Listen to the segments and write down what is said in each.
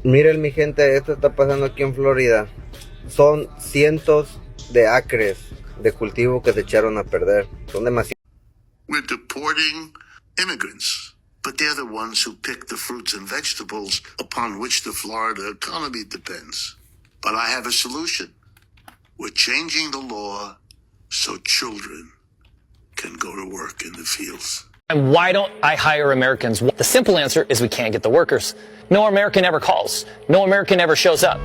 Miren mi gente, esto está pasando aquí en Florida. Son cientos de acres de cultivo que se echaron a perder. Son demasiados. We're deporting immigrants, but they're the ones who pick the fruits and vegetables upon which the Florida economy depends. But I have a solution. We're changing the law so children can go to work in the fields. And why don't I hire Americans? The simple answer is we can't get the workers. No American ever calls. No American ever shows up.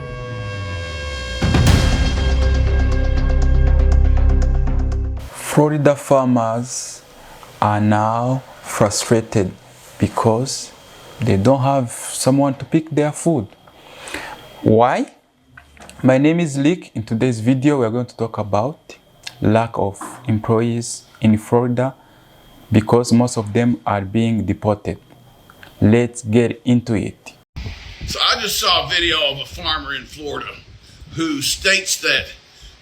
Florida farmers are now frustrated because they don't have someone to pick their food. Why? My name is Lick. In today's video, we're going to talk about lack of employees in Florida because most of them are being deported. Let's get into it. So I just saw a video of a farmer in Florida who states that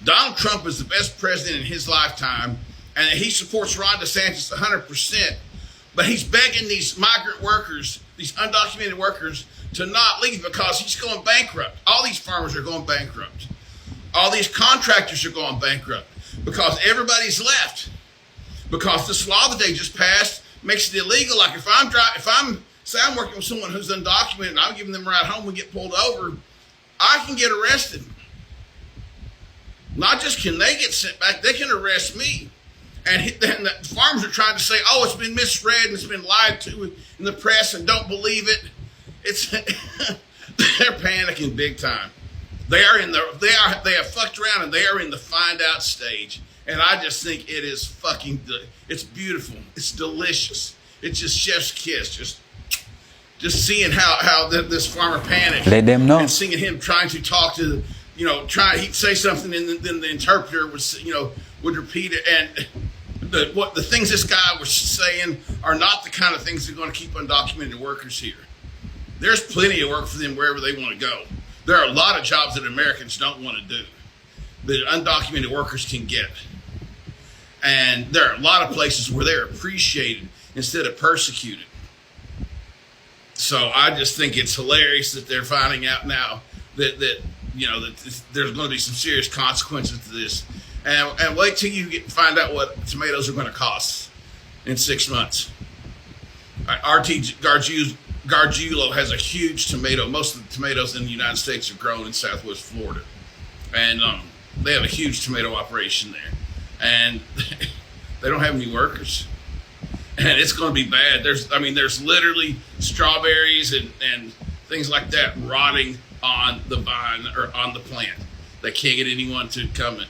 Donald Trump is the best president in his lifetime and that he supports Ron DeSantis 100%, but he's begging these migrant workers, these undocumented workers, to not leave because he's going bankrupt. All these farmers are going bankrupt. All these contractors are going bankrupt because everybody's left. Because this law that they just passed makes it illegal. Like if I'm working with someone who's undocumented and I'm giving them a ride home and get pulled over, I can get arrested. Not just can they get sent back, they can arrest me. And then the farmers are trying to say, oh, it's been misread and it's been lied to in the press and don't believe it. It's they're panicking big time. They have fucked around and they are in the find out stage. And I just think it is it's beautiful. It's delicious. It's just chef's kiss. Just seeing how this farmer panicked. Let them know. And seeing him trying to talk to, he'd say something and then the interpreter would repeat it. And the things this guy was saying are not the kind of things that are going to keep undocumented workers here. There's plenty of work for them wherever they want to go. There are a lot of jobs that Americans don't want to do that undocumented workers can get. And there are a lot of places where they're appreciated instead of persecuted. So I just think it's hilarious that they're finding out now that there's going to be some serious consequences to this. And wait till you find out what tomatoes are going to cost in 6 months. RT Gargiulo has a huge tomato. Most of the tomatoes in the United States are grown in Southwest Florida. And they have a huge tomato operation there. And they don't have any workers. And it's going to be bad. There's literally strawberries and things like that rotting on the vine or on the plant. They can't get anyone to come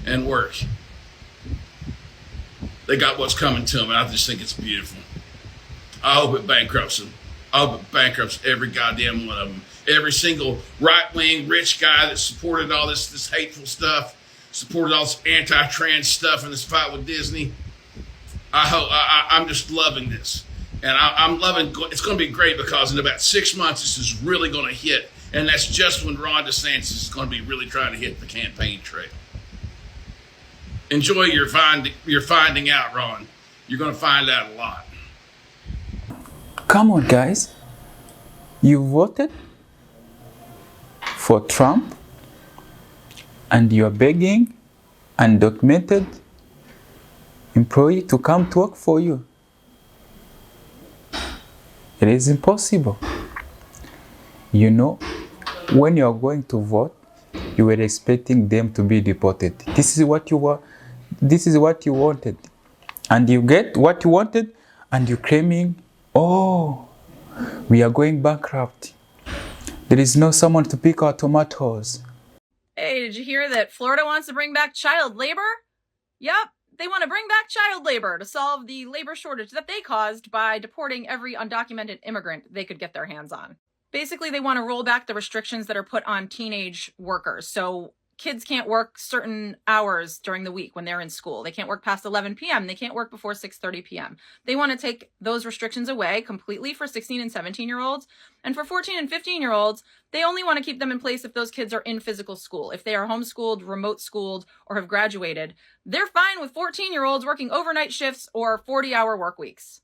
and work. They got what's coming to them, and I just think it's beautiful. I hope it bankrupts them. I hope it bankrupts every goddamn one of them. Every single right-wing rich guy that supported all this hateful stuff, supported all this anti-trans stuff in this fight with Disney. I'm just loving this. And I'm loving, it's going to be great because in about 6 months, this is really going to hit. And that's just when Ron DeSantis is going to be really trying to hit the campaign trail. Enjoy your finding out, Ron. You're going to find out a lot. Come on, guys. You voted for Trump and you're begging undocumented employee to come to work for you. It is impossible. When you're going to vote, you were expecting them to be deported. This is what you were. This is what you wanted. And you get what you wanted and you're claiming, oh, we are going bankrupt. There is no someone to pick our tomatoes. Hey, did you hear that Florida wants to bring back child labor? Yep, they want to bring back child labor to solve the labor shortage that they caused by deporting every undocumented immigrant they could get their hands on. Basically, they want to roll back the restrictions that are put on teenage workers. So kids can't work certain hours during the week when they're in school. They can't work past 11 p.m. They can't work before 6:30 p.m. They want to take those restrictions away completely for 16 and 17-year-olds. And for 14 and 15-year-olds, they only want to keep them in place if those kids are in physical school. If they are homeschooled, remote schooled, or have graduated, they're fine with 14-year-olds working overnight shifts or 40-hour work weeks.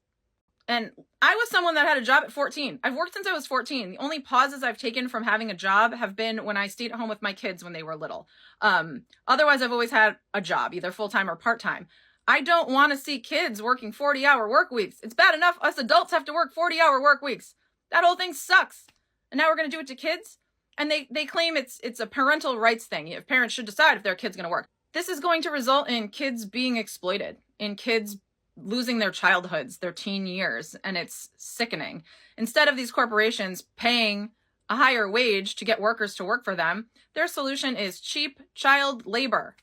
And I was someone that had a job at 14. I've worked since I was 14. The only pauses I've taken from having a job have been when I stayed at home with my kids when they were little. Otherwise, I've always had a job, either full-time or part-time. I don't want to see kids working 40-hour work weeks. It's bad enough us adults have to work 40-hour work weeks. That whole thing sucks. And now we're going to do it to kids? And they claim it's a parental rights thing. If parents should decide if their kid's going to work. This is going to result in kids being exploited, in kids losing their childhoods, their teen years, and it's sickening. Instead of these corporations paying a higher wage to get workers to work for them, their solution is cheap child labor.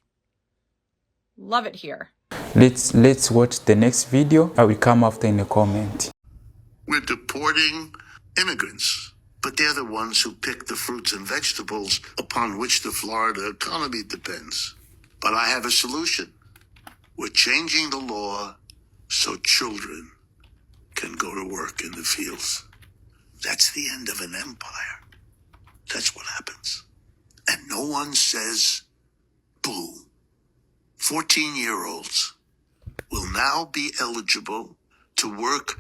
Love it here. Let's watch the next video. I will come after in a comment. We're deporting immigrants, but they're the ones who pick the fruits and vegetables upon which the Florida economy depends. But I have a solution. We're changing the law so children can go to work in the fields. That's the end of an empire. That's what happens. And no one says, boo. 14-year-olds will now be eligible to work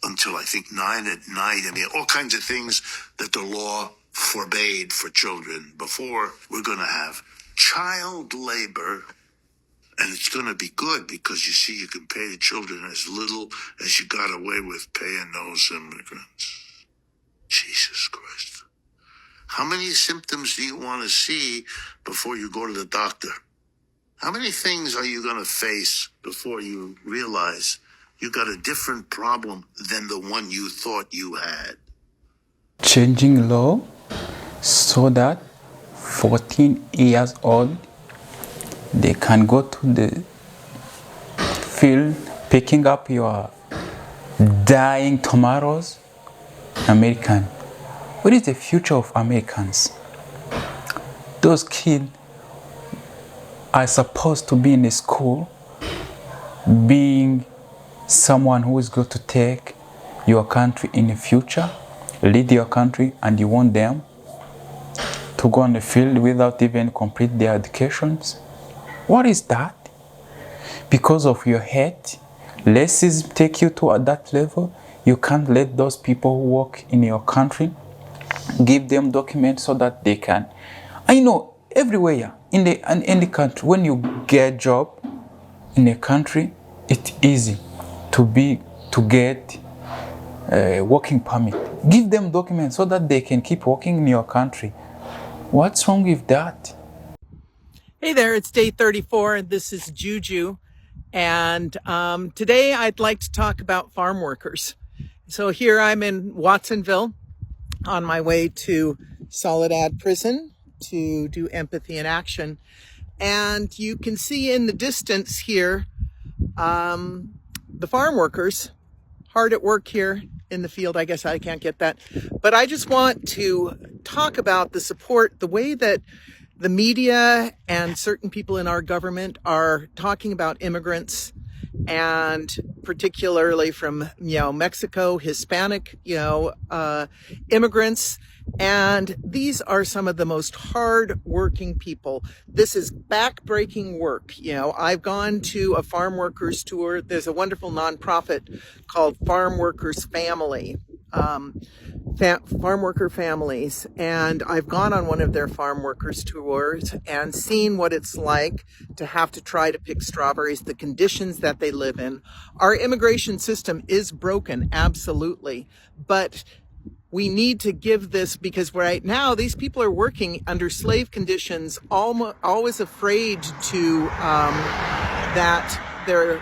until I think 9 at night. I mean, all kinds of things that the law forbade for children before. We're going to have child labor. And it's going to be good because, you see, you can pay the children as little as you got away with paying those immigrants. Jesus Christ. How many symptoms do you want to see before you go to the doctor? How many things are you going to face before you realize you got a different problem than the one you thought you had? Changing law so that 14 years old they can go to the field picking up your dying tomatoes. American. What is the future of Americans? Those kids are supposed to be in a school being someone who is going to take your country in the future, lead your country, and you want them to go on the field without even complete their educations. What is that? Because of your hate, racism take you to that level. You can't let those people who work in your country, give them documents so that they can. I know everywhere in the country, when you get a job in a country, it's easy to get a working permit. Give them documents so that they can keep working in your country. What's wrong with that? Hey there, it's day 34 and this is Juju. And today I'd like to talk about farm workers. So here I'm in Watsonville on my way to Soledad Prison to do empathy in action. And you can see in the distance here, the farm workers hard at work here in the field. I guess I can't get that. But I just want to talk about the support, the way that the media and certain people in our government are talking about immigrants, and particularly from, Mexico, Hispanic, immigrants. And these are some of the most hard-working people. This is back-breaking work. I've gone to a farm workers tour. There's a wonderful nonprofit called Farm Workers Family, farm worker families. And I've gone on one of their farm workers tours and seen what it's like to have to try to pick strawberries, the conditions that they live in. Our immigration system is broken, absolutely. But we need to give this, because right now these people are working under slave conditions, always afraid to that they're,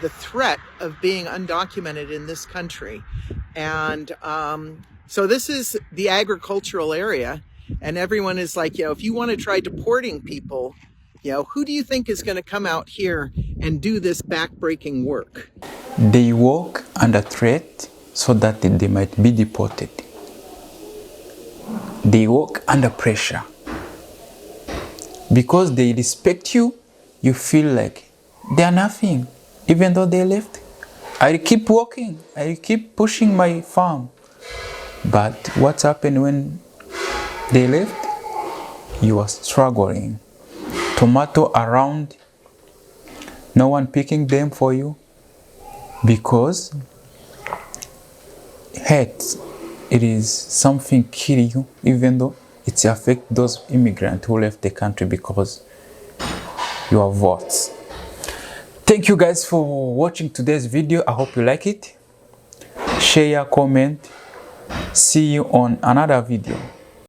the threat of being undocumented in this country. And so this is the agricultural area, and everyone is like, if you want to try deporting people, who do you think is going to come out here and do this back-breaking work? They work under threat so that they might be deported. They work under pressure. Because they respect you, you feel like they are nothing, even though they left. I keep working, I keep pushing my farm. But what's happened when they left? You are struggling. Tomato around, no one picking them for you, because hate, it is something killing you, even though it affects those immigrants who left the country because your votes. Thank you guys for watching today's video. I hope you like it. Share, comment. See you on another video.